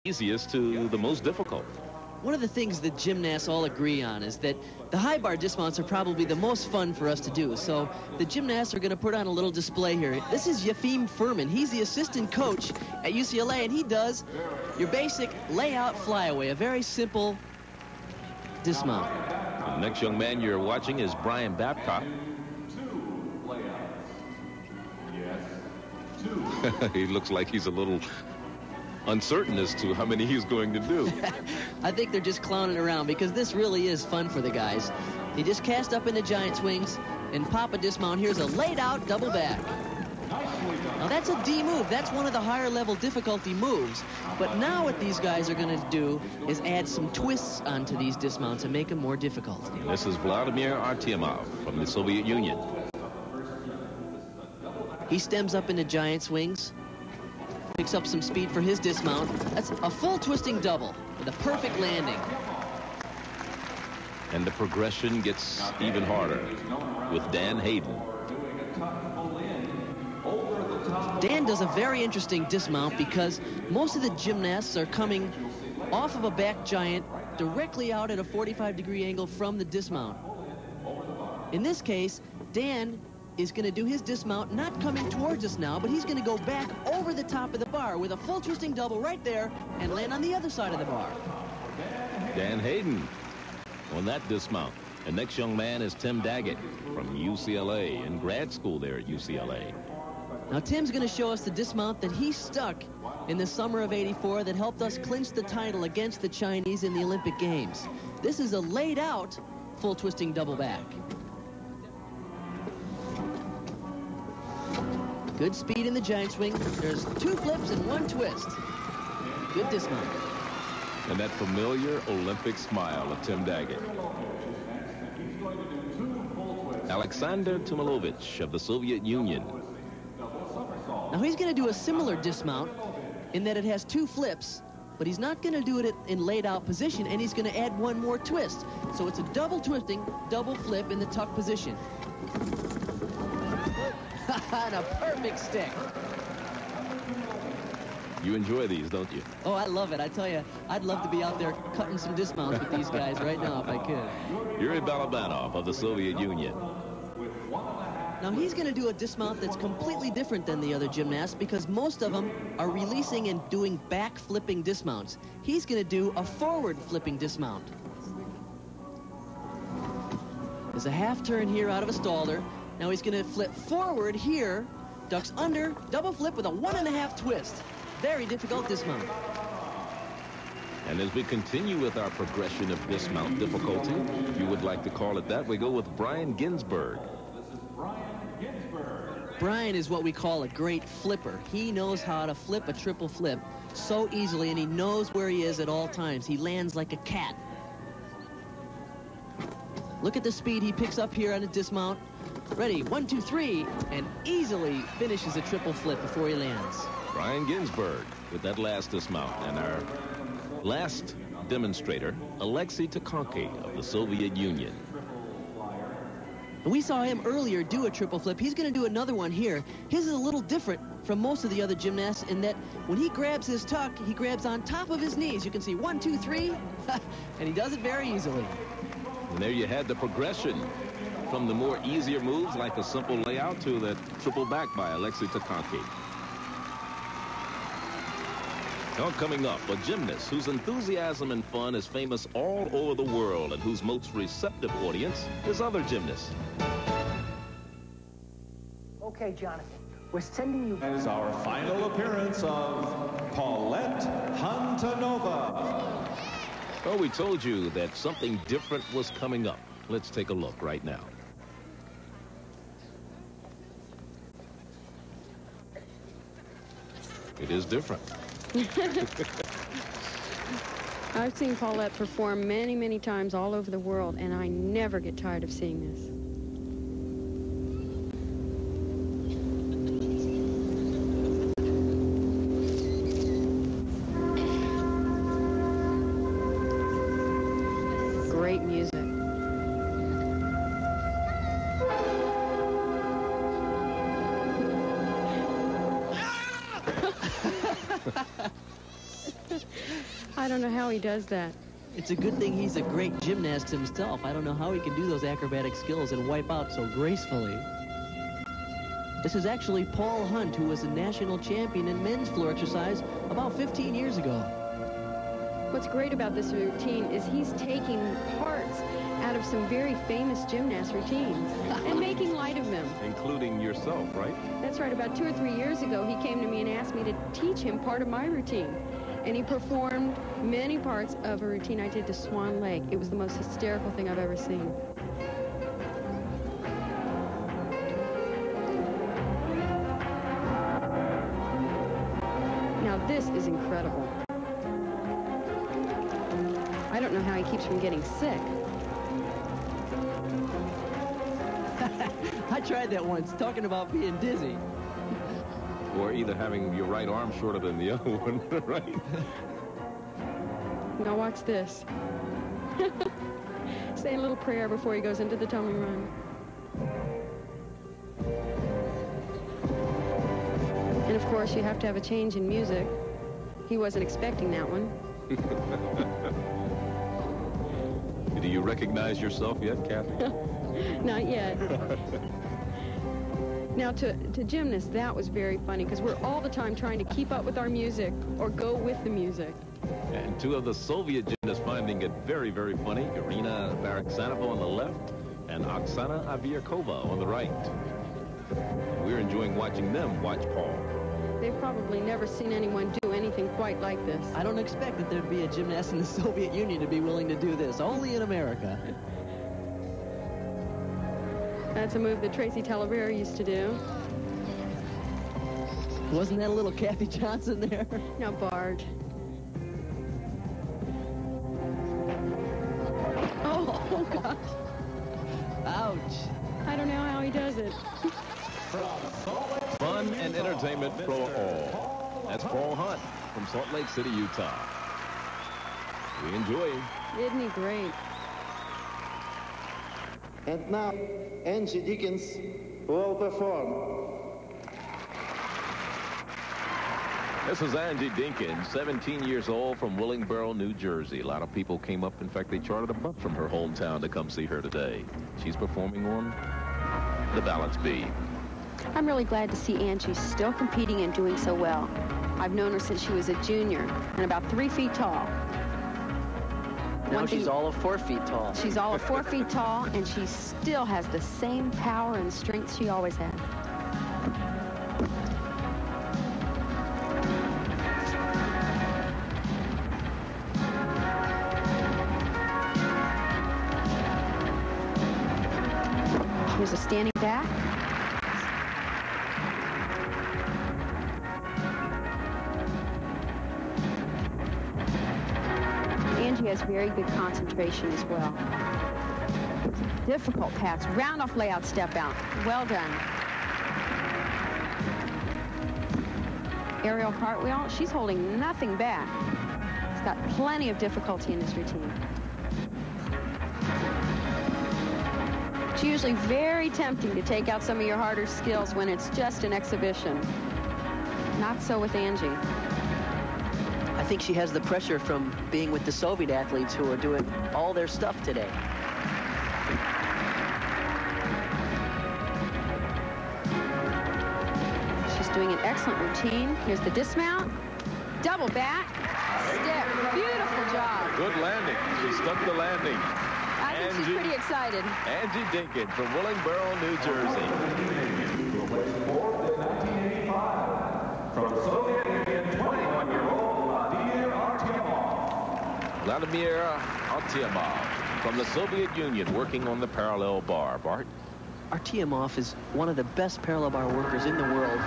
easiest to the most difficult. One of the things that gymnasts all agree on is that the high bar dismounts are probably the most fun for us to do. So the gymnasts are going to put on a little display here. This is Yefim Furman. He's the assistant coach at UCLA, and he does your basic layout flyaway, a very simple dismount. The next young man you're watching is Brian Babcock. He looks like he's a little uncertain as to how many he's going to do. I think they're just clowning around because this really is fun for the guys. He just cast up into giant swings and pop a dismount. Here's a laid out double back. Now that's a D move. That's one of the higher level difficulty moves. But now what these guys are going to do is add some twists onto these dismounts and make them more difficult. And this is Vladimir Artyomov from the Soviet Union. He stems up into giant swings. Picks up some speed for his dismount. That's a full twisting double with a perfect landing. And the progression gets even harder with Dan Hayden. Dan does a very interesting dismount because most of the gymnasts are coming off of a back giant directly out at a 45-degree angle from the dismount. In this case, Dan is going to do his dismount not coming towards us now, but he's going to go back over the top of the bar with a full twisting double right there and land on the other side of the bar. Dan Hayden on that dismount. The next young man is Tim Daggett from UCLA, in grad school there at UCLA. Now Tim's going to show us the dismount that he stuck in the summer of '84 that helped us clinch the title against the Chinese in the Olympic Games. This is a laid out full twisting double back. Good speed in the giant swing. There's 2 flips and 1 twist. Good dismount. And that familiar Olympic smile of Tim Daggett. Alexander Tumilovich of the Soviet Union. Now he's going to do a similar dismount in that it has 2 flips, but he's not going to do it in laid out position, and he's going to add 1 more twist. So it's a double twisting, double flip in the tuck position. And a perfect stick. You enjoy these, don't you? Oh, I love it. I tell you, I'd love to be out there cutting some dismounts with these guys right now if I could. Yuri Balabanov of the Soviet Union. Now he's going to do a dismount that's completely different than the other gymnasts because most of them are releasing and doing back flipping dismounts. He's going to do a forward flipping dismount. There's a half turn here out of a stalder. Now he's going to flip forward here, ducks under, double flip with a 1.5 twist. Very difficult dismount. And as we continue with our progression of dismount difficulty, if you would like to call it that, we go with Brian Ginsberg. Brian is what we call a great flipper. He knows how to flip a triple flip so easily, and he knows where he is at all times. He lands like a cat. Look at the speed he picks up here on a dismount. Ready, 1, 2, 3, and easily finishes a triple flip before he lands. Brian Ginsberg with that last dismount. And our last demonstrator, Alexei Takonki of the Soviet Union. And we saw him earlier do a triple flip. He's going to do another one here. His is a little different from most of the other gymnasts in that when he grabs his tuck, he grabs on top of his knees. You can see 1, 2, 3, and he does it very easily. And there you had the progression from the more easier moves like a simple layout to the triple back by Alexei Takonki. Now coming up, a gymnast whose enthusiasm and fun is famous all over the world and whose most receptive audience is other gymnasts. Okay, Jonathan, we're sending you... As our final appearance of Paulette Hantanova. Well, we told you that something different was coming up. Let's take a look right now. It is different. I've seen Paulette perform many, many times all over the world, and I never get tired of seeing this. Great music. I don't know how he does that. It's a good thing he's a great gymnast himself. I don't know how he can do those acrobatic skills and wipe out so gracefully. This is actually Paul Hunt, who was a national champion in men's floor exercise about 15 years ago. What's great about this routine is he's taking parts out of some very famous gymnast routines and making light of them. Including yourself, right? That's right. About 2 or 3 years ago, he came to me and asked me to teach him part of my routine. And he performed many parts of a routine I did to Swan Lake. It was the most hysterical thing I've ever seen. Now this is incredible. I don't know how he keeps from getting sick. I tried that once, talking about being dizzy. Or either having your right arm shorter than the other one, right? Now watch this. Say a little prayer before he goes into the tumbling run. And of course, you have to have a change in music. He wasn't expecting that one. Do you recognize yourself yet, Kathy? Not yet. Now, to gymnasts, that was very funny because we're all the time trying to keep up with our music or go with the music. And two of the Soviet gymnasts finding it very, very funny. Irina Baraksanova on the left and Oksana Avyakova on the right. We're enjoying watching them watch Paul. They've probably never seen anyone do anything quite like this. I don't expect that there'd be a gymnast in the Soviet Union to be willing to do this. Only in America. That's a move that Tracy Talavera used to do. Wasn't that a little Kathy Johnson there? Now, Bart. Oh, gosh. Ouch. I don't know how he does it. Fun and entertainment for all. That's Paul Hunt from Salt Lake City, Utah. We enjoy him. Isn't he great? And now, Angie Dickens will perform. This is Angie Dinkins, 17 years old from Willingboro, New Jersey. A lot of people came up. In fact, they chartered a bus from her hometown to come see her today. She's performing on the balance beam. I'm really glad to see Angie still competing and doing so well. I've known her since she was a junior and about 3 feet tall. Now she's all of 4 feet tall. She's all of 4 feet tall, and she still has the same power and strength she always had. Here's a standing back. Angie has very good concentration as well. Difficult pass. Round off layout, step out. Well done. Aerial cartwheel. She's holding nothing back. She's got plenty of difficulty in this routine. It's usually very tempting to take out some of your harder skills when it's just an exhibition. Not so with Angie. I think she has the pressure from being with the Soviet athletes who are doing all their stuff today. She's doing an excellent routine. Here's the dismount. Double back. Step. Beautiful job. Good landing. She stuck the landing. I think she's pretty excited. Angie Dinkins from Willingboro, New Jersey. From Soviet Union, 21-year-old Vladimir Artyomov from the Soviet Union working on the parallel bar. Bart? Artyomov is one of the best parallel bar workers in the world.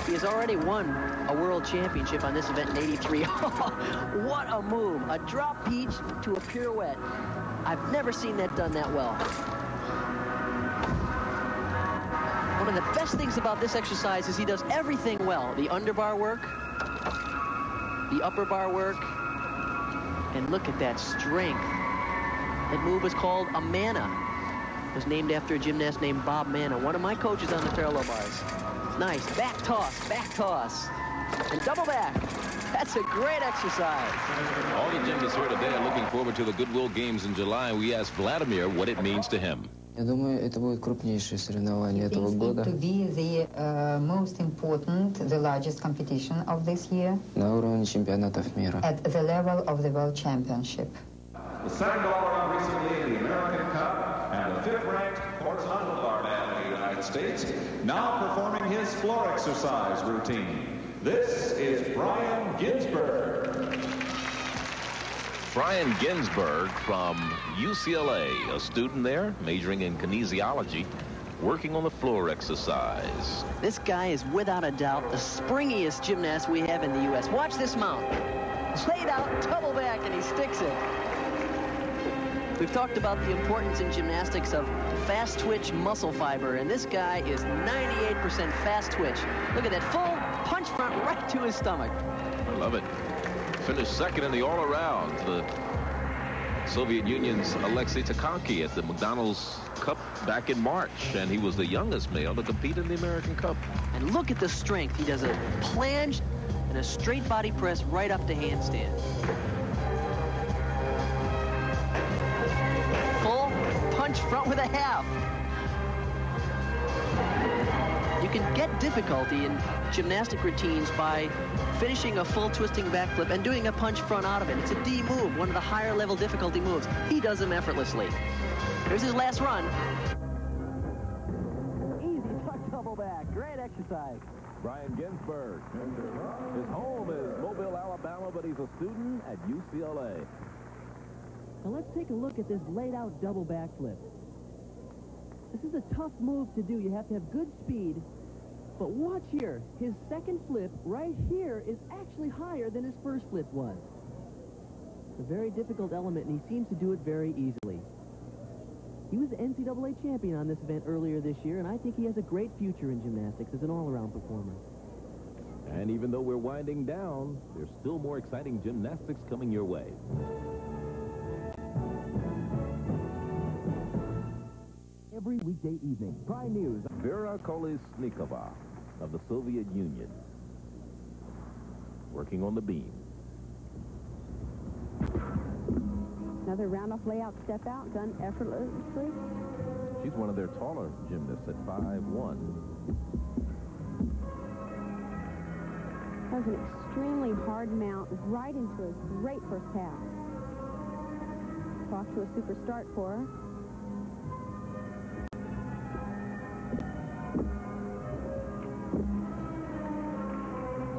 He has already won a world championship on this event in '83. What a move. A drop peach to a pirouette. I've never seen that done that well. One of the best things about this exercise is he does everything well. The underbar work, the upper bar work, and look at that strength. That move was called a Manna. It was named after a gymnast named Bob Manna, one of my coaches on the parallel bars. Nice. Back toss, and double back. That's a great exercise. All the gymnasts here today are looking forward to the Goodwill Games in July. We asked Vladimir what it means to him. Я думаю, это будет крупнейшее соревнование этого года. To be the most important, the largest competition of this year. На уровне чемпионатов мира. At the level of the World Championship. The second all-around recently in the American Cup and the fifth-ranked horizontal guard man in the United States, now performing his floor exercise routine. This is Brian Ginsberg. Brian Ginsberg from UCLA, a student there majoring in kinesiology, working on the floor exercise. This guy is without a doubt the springiest gymnast we have in the U.S. Watch this mount. Laid out, double back, and he sticks it. We've talked about the importance in gymnastics of fast twitch muscle fiber, and this guy is 98% fast twitch. Look at that full punch front right to his stomach. I love it. Finished second in the all-around. The Soviet Union's Alexei Takanki at the McDonald's Cup back in March, and he was the youngest male to compete in the American Cup. And look at the strength. He does a plunge and a straight body press right up to handstand. Full punch front with a half. You can get difficulty in gymnastic routines by finishing a full twisting backflip and doing a punch front out of it. It's a D move, one of the higher level difficulty moves. He does them effortlessly. Here's his last run. Easy tuck double back. Great exercise. Brian Ginsberg. His home is Mobile, Alabama, but he's a student at UCLA. Now let's take a look at this laid out double backflip. This is a tough move to do. You have to have good speed. But watch here. His second flip right here is actually higher than his first flip was. It's a very difficult element, and he seems to do it very easily. He was the NCAA champion on this event earlier this year, and I think he has a great future in gymnastics as an all-around performer. And even though we're winding down, there's still more exciting gymnastics coming your way. Every weekday evening, Prime News. Vera Kolesnikova of the Soviet Union, working on the beam. Another round-off layout step out, done effortlessly. She's one of their taller gymnasts at 5'1". That was an extremely hard mount, right into a great first pass. Off to a super start for her.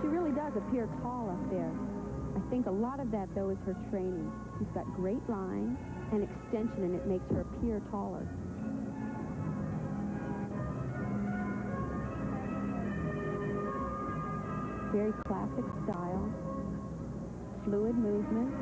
She really does appear tall up there. I think a lot of that, though, is her training. She's got great line and extension, and it makes her appear taller. Very classic style, fluid movement.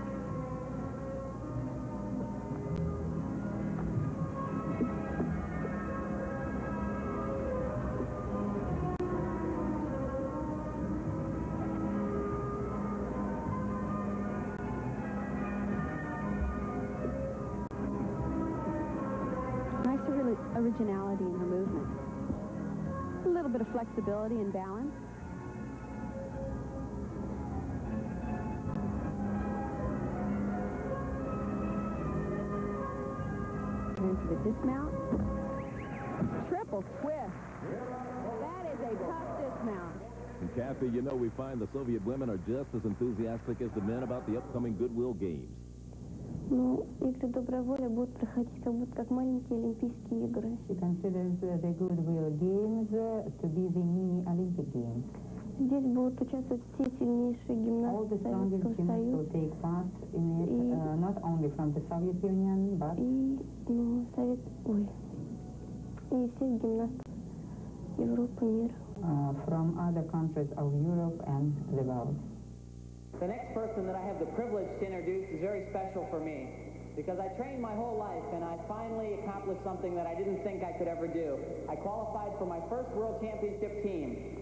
Nice originality in her movement. A little bit of flexibility and balance. Into the dismount. Triple twist. That is a tough dismount. And Kathy, you know, we find the Soviet women are just as enthusiastic as the men about the upcoming Goodwill Games. Ну, игры доброй воли будут проходить как маленькие Олимпийские игры. She considers the Goodwill Games to be the mini Olympic Games. Здесь будут участвовать все сильнейшие All the гимнасты strongest Советского gymnasts will Союза. take part in it, not only from the Soviet Union, but И всех гимнастов Европы, мира. From other countries of Europe and the world. The next person that I have the privilege to introduce is very special for me because I trained my whole life and I finally accomplished something that I didn't think I could ever do. I qualified for my first World Championship team.